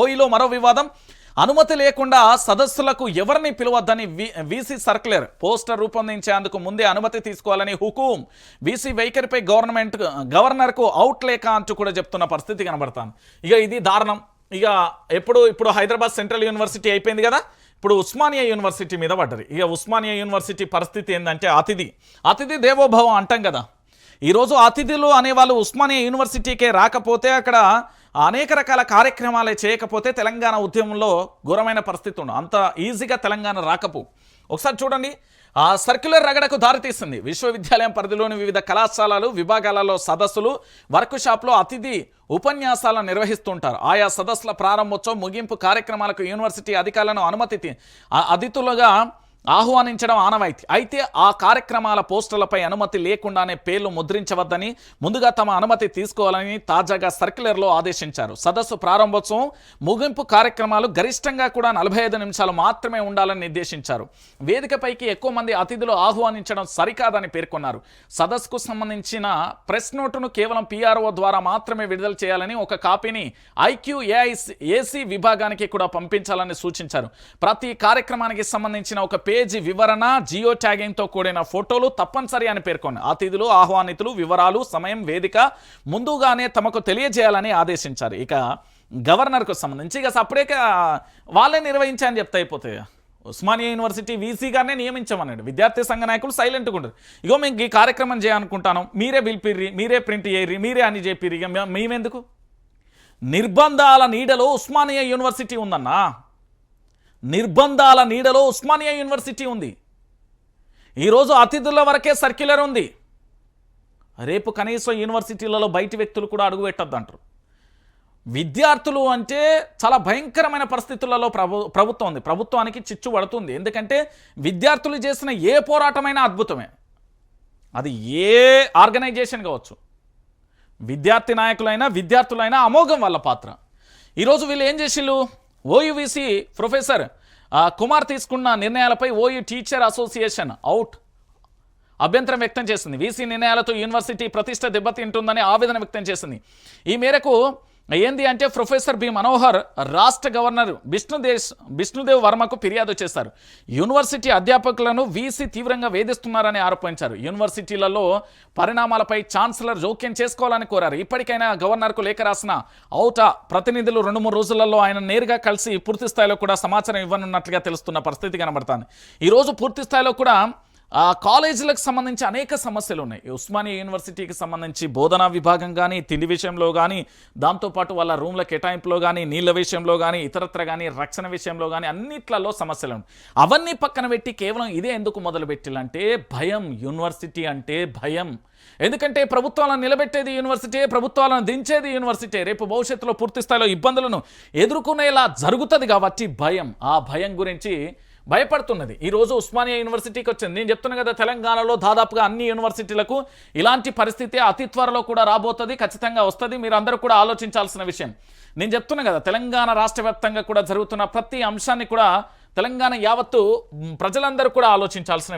ఓయిలో మరో వివాదం. అనుమతి లేకుండా సదస్సులకు ఎవరిని పిలవద్దని వీసీ సర్క్యులర్. పోస్టర్ రూపొందించేందుకు ముందే అనుమతి తీసుకోవాలని హుకుం. వీసీ వైఖరిపై గవర్నర్కు అవుట్ లేక అంటూ కూడా చెప్తున్న పరిస్థితి కనబడుతుంది. ఇక ఇది దారుణం. ఇక ఇప్పుడు హైదరాబాద్ సెంట్రల్ యూనివర్సిటీ అయిపోయింది కదా, ఇప్పుడు ఉస్మానియా యూనివర్సిటీ మీద పడ్డది. ఇక ఉస్మానియా యూనివర్సిటీ పరిస్థితి ఏంటంటే అతిథి దేవోభవ అంటాం కదా. ఈరోజు అతిథులు అనేవాళ్ళు ఉస్మానియా యూనివర్సిటీకే రాకపోతే, అక్కడ అనేక రకాల కార్యక్రమాలే చేయకపోతే తెలంగాణ ఉద్యమంలో ఘోరమైన పరిస్థితి ఉండదు. అంత ఈజీగా తెలంగాణ రాకపో. ఒకసారి చూడండి, ఆ సర్క్యులర్ రగడకు దారితీస్తుంది. విశ్వవిద్యాలయం పరిధిలోని వివిధ కళాశాలలు విభాగాలలో సదస్సులు వర్క్ షాప్లో అతిథి ఉపన్యాసాలను నిర్వహిస్తుంటారు. ఆయా సదస్సుల ప్రారంభోత్సవం ముగింపు కార్యక్రమాలకు యూనివర్సిటీ అధికారులను అతిథులుగా ఆహ్వానించడం ఆనవాయితీ. అయితే ఆ కార్యక్రమాల పోస్టర్లపై అనుమతి లేకుండానే పేర్లు ముద్రించవద్దని, ముందుగా తమ అనుమతి తీసుకోవాలని తాజాగా సర్క్యులర్లో ఆదేశించారు. సదస్సు ప్రారంభోత్సవం ముగింపు కార్యక్రమాలు గరిష్టంగా కూడా 45 నిమిషాలు మాత్రమే ఉండాలని నిర్దేశించారు. వేదికపైకి ఎక్కువ మంది అతిథులు ఆహ్వానించడం సరికాదని పేర్కొన్నారు. సదస్సుకు సంబంధించిన ప్రెస్ నోటును కేవలం PRO ద్వారా మాత్రమే విడుదల చేయాలని, ఒక కాపీని IQAC విభాగానికి కూడా పంపించాలని సూచించారు. ప్రతి కార్యక్రమానికి సంబంధించిన ఒక పేజీ వివరణ, జియో ట్యాగింగ్తో కూడిన ఫోటోలు తప్పనిసరి అని పేర్కొన్నారు. అతిథులు ఆహ్వానితులు వివరాలు, సమయం, వేదిక ముందుగానే తమకు తెలియజేయాలని ఆదేశించారు. ఇక గవర్నర్కు సంబంధించి ఇక సపరేట్ వాళ్ళే నిర్వహించాలని చెప్తే అయిపోతాయి. ఉస్మానియా యూనివర్సిటీ వీసీ గారినే నియమించమన్నాడు. విద్యార్థి సంఘ నాయకులు సైలెంట్గా ఉంటారు. ఇగో మేము ఈ కార్యక్రమం చేయాలనుకుంటాను, మీరే పిలిపిర్రి, మీరే ప్రింట్ చేయర్రి, మీరే అని చెప్పిర్రి, ఇక మేమెందుకు? నిర్బంధాల నీడలో ఉస్మానియా యూనివర్సిటీ ఉందన్నా. నిర్బంధాల నీడలో ఉస్మానియా యూనివర్సిటీ ఉంది. ఈరోజు అతిథుల వరకే సర్క్యులర్ ఉంది. రేపు కనీసం యూనివర్సిటీలలో బయటి వ్యక్తులు కూడా అడుగు పెట్టద్దు అంటారు. విద్యార్థులు అంటే చాలా భయంకరమైన పరిస్థితులలో ప్రభుత్వం ఉంది. ప్రభుత్వానికి చిచ్చు పడుతుంది. ఎందుకంటే విద్యార్థులు చేసిన ఏ పోరాటమైనా అద్భుతమే. అది ఏ ఆర్గనైజేషన్ కావచ్చు. విద్యార్థి నాయకులైనా విద్యార్థులైనా అమోఘం వాళ్ళ పాత్ర. ఈరోజు వీళ్ళు ఏం చేసిళ్ళు? OUVC ప్రొఫెసర్ కుమార్ తీసుకున్న నిర్ణయాలపై OU టీచర్ అసోసియేషన్ అభ్యంతరం వ్యక్తం చేసింది. వీసీ నిర్ణయాలతో యూనివర్సిటీ ప్రతిష్ట దెబ్బతింటుందని ఆవేదన వ్యక్తం చేసింది. ఈ మేరకు ఏంది అంటే ప్రొఫెసర్ బి మనోహర్ రాష్ట్ర గవర్నర్ బిష్ణుదేవ్ వర్మకు ఫిర్యాదు చేశారు. యూనివర్సిటీ అధ్యాపకులను వీసీ తీవ్రంగా వేధిస్తున్నారని ఆరోపించారు. యూనివర్సిటీలలో పరిణామాలపై ఛాన్సలర్ జోక్యం చేసుకోవాలని కోరారు. ఇప్పటికైనా గవర్నర్కు లేఖ రాసిన ప్రతినిధులు 2-3 రోజులలో ఆయన నేరుగా కలిసి పూర్తి స్థాయిలో కూడా సమాచారం ఇవ్వనున్నట్లుగా తెలుస్తున్న పరిస్థితి కనబడుతుంది. ఈరోజు పూర్తి స్థాయిలో కూడా కాలేజీలకు సంబంధించి అనేక సమస్యలు ఉన్నాయి. ఉస్మానియా యూనివర్సిటీకి సంబంధించి బోధనా విభాగం కానీ, తిండి విషయంలో కానీ, దాంతోపాటు వాళ్ళ రూమ్ల కేటాయింపులో కానీ, నీళ్ళ విషయంలో కానీ, ఇతరత్ర కానీ, రక్షణ విషయంలో కానీ అన్నిట్లలో సమస్యలు ఉన్నాయి. అవన్నీ పక్కన పెట్టి కేవలం ఇదే ఎందుకు మొదలుపెట్టాలంటే భయం. యూనివర్సిటీ అంటే భయం. ఎందుకంటే ప్రభుత్వాలను నిలబెట్టేది యూనివర్సిటీ, ప్రభుత్వాలను దించేది యూనివర్సిటీ. రేపు భవిష్యత్తులో పూర్తి స్థాయిలో ఇబ్బందులను ఎదుర్కొనేలా జరుగుతుంది కాబట్టి భయం. ఆ భయం గురించి భయపడుతున్నది. ఈరోజు ఉస్మానియా యూనివర్సిటీకి వచ్చింది. నేను చెప్తున్నా కదా, తెలంగాణలో దాదాపుగా అన్ని యూనివర్సిటీలకు ఇలాంటి పరిస్థితి అతి త్వరలో కూడా రాబోతుంది, ఖచ్చితంగా వస్తుంది. మీరు అందరూ కూడా ఆలోచించాల్సిన విషయం. నేను చెప్తున్నా కదా, తెలంగాణ రాష్ట్ర వ్యాప్తంగా కూడా జరుగుతున్న ప్రతి అంశాన్ని కూడా తెలంగాణ యావత్తు ప్రజలందరూ కూడా ఆలోచించాల్సిన